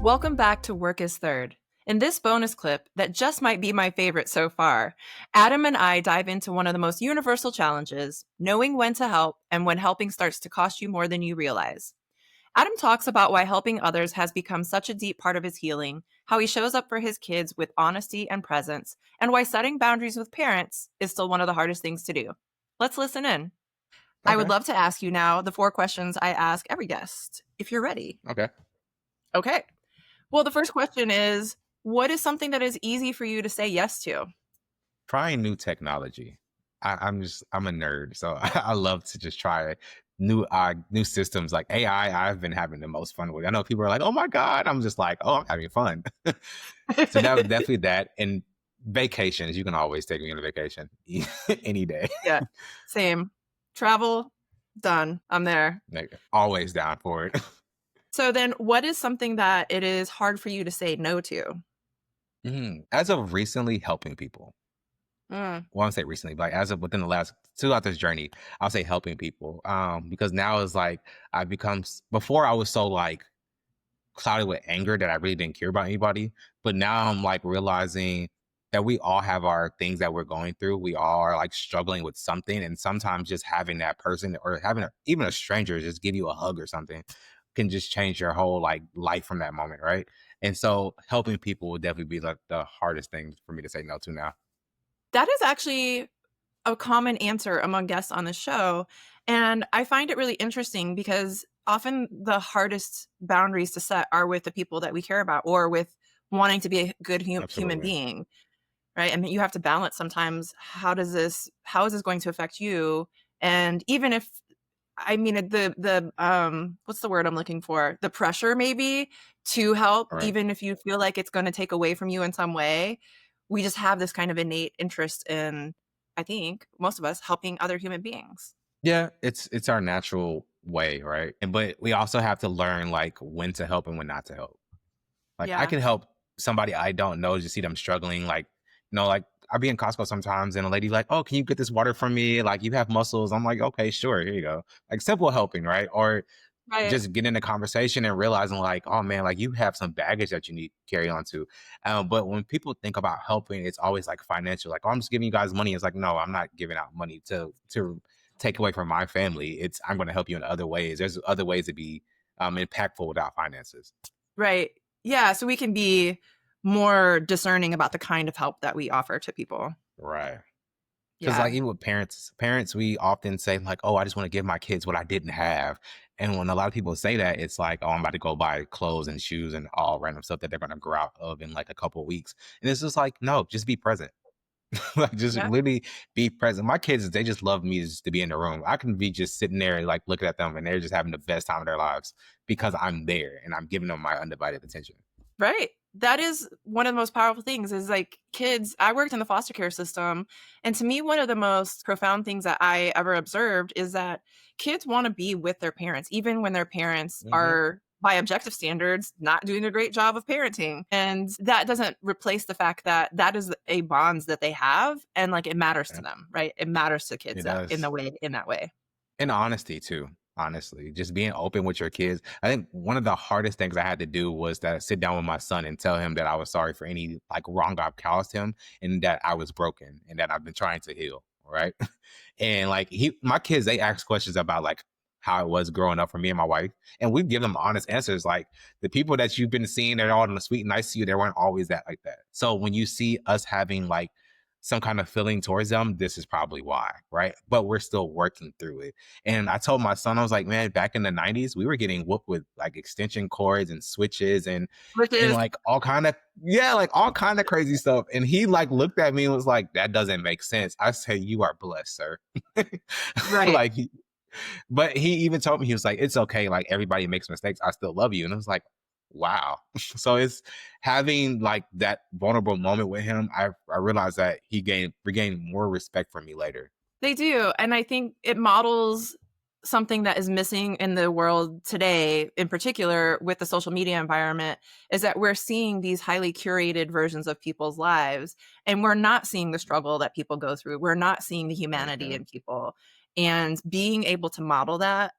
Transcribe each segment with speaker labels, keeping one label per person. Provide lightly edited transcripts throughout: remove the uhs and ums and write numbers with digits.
Speaker 1: Welcome back to Work is Third. In this bonus clip, that just might be my favorite so far, Adam and I dive into one of the most universal challenges, knowing when to help and when helping starts to cost you more than you realize. Adam talks about why helping others has become such a deep part of his healing, how he shows up for his kids with honesty and presence, and why setting boundaries with parents is still one of the hardest things to do. Let's listen in. I would
Speaker 2: Okay.
Speaker 1: love to ask you now the 4 questions I ask every guest, if you're ready.
Speaker 2: Okay.
Speaker 1: Okay. Well, the first question is, what is something that is easy for you to say yes to?
Speaker 2: Trying new technology. I'm a nerd, so I love to just try new systems like AI. I've been having the most fun with. I know people are like, "Oh my god!" I'm just like, "Oh, I'm having fun." So that was definitely that. And vacations, you can always take me on a vacation any day.
Speaker 1: Yeah, same. Travel, done. I'm there.
Speaker 2: Like, always down for it.
Speaker 1: So then what is something that it is hard for you to say no to?
Speaker 2: As of recently, helping people.
Speaker 1: Mm,
Speaker 2: Well, I won't say recently, but like as of within the last throughout this journey, I'll say helping people. Because now it's like I've become before I was so like clouded with anger that I really didn't care about anybody. But now I'm like realizing that we all have our things that we're going through. We all are like struggling with something. And sometimes just having that person or having even a stranger just give you a hug or something can just change your whole like life from that moment. Right. And so helping people will definitely be like the hardest thing for me to say no to now.
Speaker 1: that is actually a common answer among guests on the show. And I find it really interesting because often the hardest boundaries to set are with the people that we care about or with wanting to be a good human
Speaker 2: Absolutely.
Speaker 1: being. Right? I mean, you have to balance sometimes how is this going to affect you? And even if I mean the what's the word I'm looking for? The pressure maybe to help,
Speaker 2: All right.
Speaker 1: even if you feel like it's going to take away from you in some way. We just have this kind of innate interest in, I think, most of us helping other human beings.
Speaker 2: Yeah, it's our natural way, right? And but we also have to learn like when to help and when not to help. Like I
Speaker 1: Yeah.
Speaker 2: can help somebody I don't know, just see them struggling. Like, like I'll be in Costco sometimes and a lady like, oh, can you get this water from me? Like you have muscles. I'm like, okay, sure, here you go. Like simple helping, right? Or
Speaker 1: Right.
Speaker 2: just getting in a conversation and realizing like, oh man, like you have some baggage that you need to carry on to. But when people think about helping, it's always like financial, like, oh, I'm just giving you guys money. It's like, no, I'm not giving out money to take away from my family. It's I'm going to help you in other ways. There's other ways to be impactful without finances.
Speaker 1: Right. Yeah, so we can be more discerning about the kind of help that we offer to people.
Speaker 2: Right. Because like
Speaker 1: Yeah.
Speaker 2: even with parents, we often say like, "Oh, I just want to give my kids what I didn't have." And when a lot of people say that, it's like, "Oh, I'm about to go buy clothes and shoes and all random stuff that they're going to grow out of in like a couple of weeks." And it's just like, no, just be present. Like just
Speaker 1: Yeah.
Speaker 2: literally be present. My kids, they just love me just to be in the room. I can be just sitting there like looking at them, and they're just having the best time of their lives because I'm there and I'm giving them my undivided attention.
Speaker 1: Right. That is one of the most powerful things is like kids. I worked in the foster care system. And to me, one of the most profound things that I ever observed is that kids want to be with their parents, even when their parents
Speaker 2: Hmm.
Speaker 1: are, by objective standards, not doing a great job of parenting. And that doesn't replace the fact that that is a bonds that they have. And like it matters to them, right? It matters to
Speaker 2: It
Speaker 1: kids
Speaker 2: does.
Speaker 1: in that way.
Speaker 2: And honesty too, honestly. Just being open with your kids. I think one of the hardest things I had to do was that sit down with my son and tell him that I was sorry for any like wrong I've caused him and that I was broken and that I've been trying to heal. Right. And like my kids, they ask questions about like how it was growing up for me and my wife. And we give them honest answers. Like the people that you've been seeing, they're all in the sweet and nice to you. They weren't always that like that. So when you see us having like some kind of feeling towards them, this is probably why, right? But we're still working through it. And I told my son, I was like, man, back in the 90s, we were getting whooped with like extension cords and switches
Speaker 1: Which
Speaker 2: and
Speaker 1: is
Speaker 2: like all kind of like all kind of crazy stuff. And he like looked at me and was like, that doesn't make sense. I said, you are blessed, sir.
Speaker 1: right.
Speaker 2: Like but he even told me, he was like, it's okay, like everybody makes mistakes. I still love you. And I was like, wow. So it's having like that vulnerable moment with him. I realized that he regained more respect for me later.
Speaker 1: They do, and I think it models something that is missing in the world today, in particular with the social media environment, is that we're seeing these highly curated versions of people's lives, and we're not seeing the struggle that people go through. We're not seeing the humanity
Speaker 2: Mhm.
Speaker 1: in people. And being able to model that,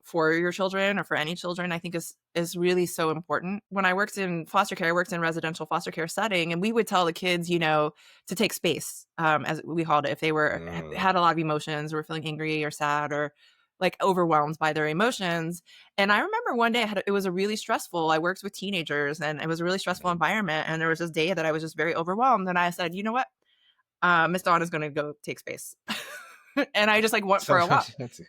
Speaker 1: for your children or for any children, I think is really so important. When I worked in foster care, I worked in residential foster care setting, and we would tell the kids, to take space, as we called it, if they were
Speaker 2: Mm,
Speaker 1: had a lot of emotions, or were feeling angry or sad or like overwhelmed by their emotions. And I remember one day it was a really stressful. I worked with teenagers, and it was a really stressful
Speaker 2: mhm.
Speaker 1: environment. And there was this day that I was just very overwhelmed, and I said, you know what, Miss Dawn is going to go take space. And I just like went for
Speaker 2: So
Speaker 1: a walk.
Speaker 2: that's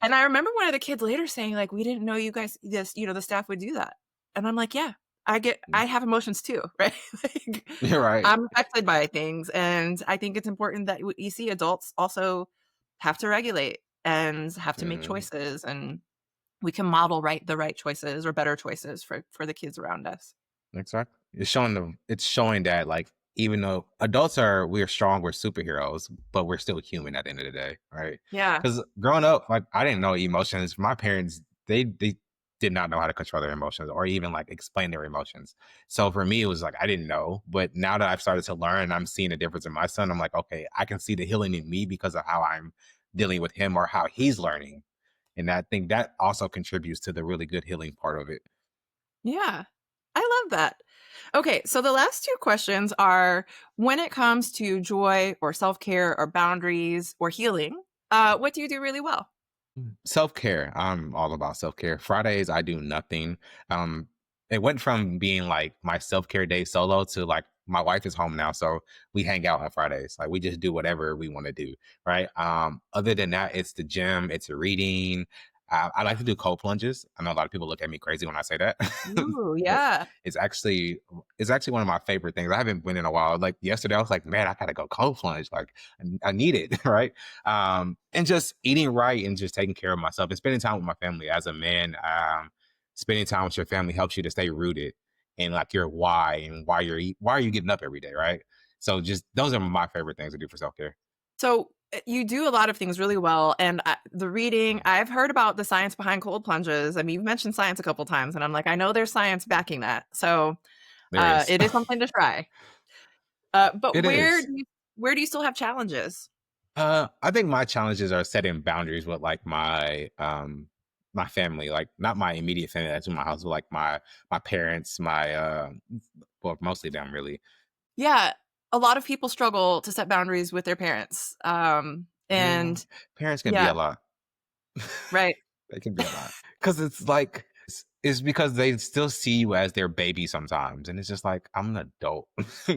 Speaker 1: And I remember one of the kids later saying, like, "We didn't know you guys the staff would do that." And I'm like, "Yeah, I have emotions too, right?" Like,
Speaker 2: you're right.
Speaker 1: I'm affected by things, and I think it's important that you see adults also have to regulate and have to make
Speaker 2: Mhm.
Speaker 1: choices, and we can model the right choices or better choices for the kids around us.
Speaker 2: Exactly. It's showing that like even though adults are we're strong, we're superheroes, but we're still human at the end of the day, right?
Speaker 1: Yeah.
Speaker 2: Because growing up, like I didn't know emotions. My parents, they did not know how to control their emotions or even like explain their emotions. So for me, it was like I didn't know. But now that I've started to learn and I'm seeing a difference in my son, I'm like, okay, I can see the healing in me because of how I'm dealing with him or how he's learning. And I think that also contributes to the really good healing part of it.
Speaker 1: Yeah. I love that. Okay, so the last 2 questions are, when it comes to joy or self-care or boundaries or healing, what do you do really well?
Speaker 2: Self-care. I'm all about self-care. Fridays, I do nothing. Um, it went from being like my self-care day solo to like my wife is home now, so we hang out on Fridays. Like we just do whatever we want to do, right? Other than that, it's the gym, it's reading. I like to do cold plunges. I know a lot of people look at me crazy when I say that,
Speaker 1: Ooh,
Speaker 2: but
Speaker 1: yeah.
Speaker 2: it's actually one of my favorite things. I haven't been in a while. Like yesterday, I was like, man, I gotta go cold plunge. Like I need it, right? And just eating right and just taking care of myself and spending time with my family as a man. Spending time with your family helps you to stay rooted and like your why and why are you getting up every day, right? So just those are my favorite things to do for self care.
Speaker 1: So, you do a lot of things really well, and the reading, I've heard about the science behind cold plunges. I mean, you've mentioned science a couple times, and I'm like, I know there's science backing that. So,
Speaker 2: There is.
Speaker 1: it is something to try. But
Speaker 2: It is.
Speaker 1: where do you still have challenges?
Speaker 2: I think my challenges are setting boundaries with like my family, like not my immediate family that's in my house, but like my parents, my well, mostly them really.
Speaker 1: Yeah, a lot of people struggle to set boundaries with their parents,
Speaker 2: Yeah.
Speaker 1: and
Speaker 2: Parents can be
Speaker 1: yeah,
Speaker 2: a lot.
Speaker 1: right.
Speaker 2: They can be a lot. Cause it's like it's because they still see you as their baby sometimes. And it's just like, I'm an adult.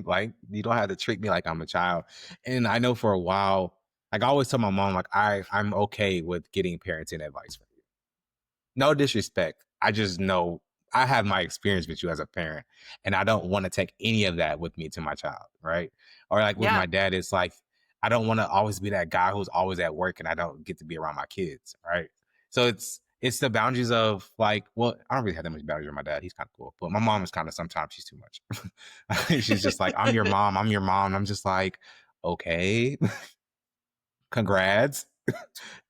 Speaker 2: Like, you don't have to treat me like I'm a child. And I know for a while, like I always tell my mom, like I'm okay with getting parenting advice from you. No disrespect. I just know I have my experience with you as a parent, and I don't want to take any of that with me to my child, right? Or like with
Speaker 1: Yeah,
Speaker 2: my dad, it's like I don't want to always be that guy who's always at work and I don't get to be around my kids, right? So it's the boundaries of like, well, I don't really have that much boundaries with my dad. He's kind of cool, but my mom is kind of sometimes she's too much. She's just like, I'm your mom. I'm your mom. And I'm just like, okay, congrats.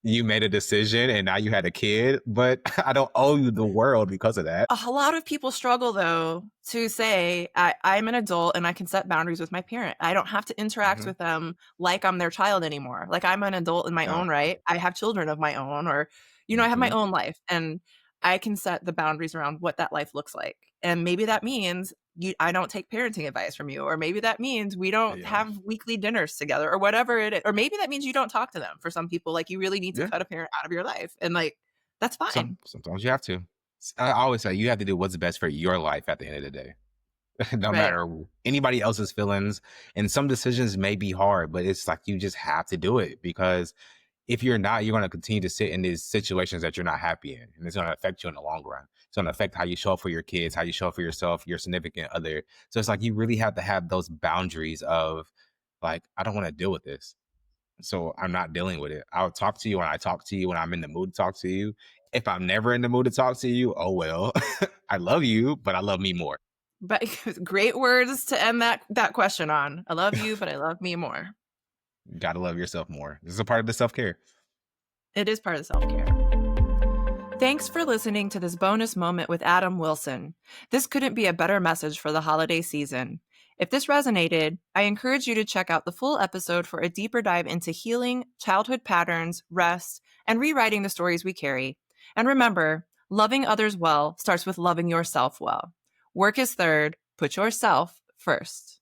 Speaker 2: You made a decision and now you had a kid, but I don't owe you the world because of that.
Speaker 1: a lot of people struggle though to say, I'm an adult and I can set boundaries with my parent. I don't have to interact
Speaker 2: Mhm.
Speaker 1: with them like I'm their child anymore. Like, I'm an adult in my
Speaker 2: Yeah.
Speaker 1: own right. I have children of my own, or I have my
Speaker 2: Mhm.
Speaker 1: own life, and I can set the boundaries around what that life looks like. And maybe that means I don't take parenting advice from you, or maybe that means we don't
Speaker 2: Yeah.
Speaker 1: have weekly dinners together, or whatever it is. Or maybe that means you don't talk to them. For some people, like, you really need to
Speaker 2: Yeah.
Speaker 1: cut a parent out of your life, and like, that's fine.
Speaker 2: Sometimes you have to. I always say you have to do what's best for your life at the end of the day. No
Speaker 1: Right.
Speaker 2: matter anybody else's feelings. And some decisions may be hard, but it's like you just have to do it because if you're not, you're going to continue to sit in these situations that you're not happy in. And it's going to affect you in the long run. It's going to affect how you show up for your kids, how you show up for yourself, your significant other. So it's like you really have to have those boundaries of like, I don't want to deal with this. So I'm not dealing with it. I'll talk to you when I talk to you, when I'm in the mood to talk to you. If I'm never in the mood to talk to you, oh well. I love you, but I love me more.
Speaker 1: But great words to end that question on. I love you, but I love me more.
Speaker 2: Gotta love yourself more. This is a part of the self care.
Speaker 1: It is part of self-care. Thanks for listening to this bonus moment with Adam Wilson. This couldn't be a better message for the holiday season. If this resonated, I encourage you to check out the full episode for a deeper dive into healing, childhood patterns, rest, and rewriting the stories we carry. And remember, loving others well starts with loving yourself well. Work is third, put yourself first.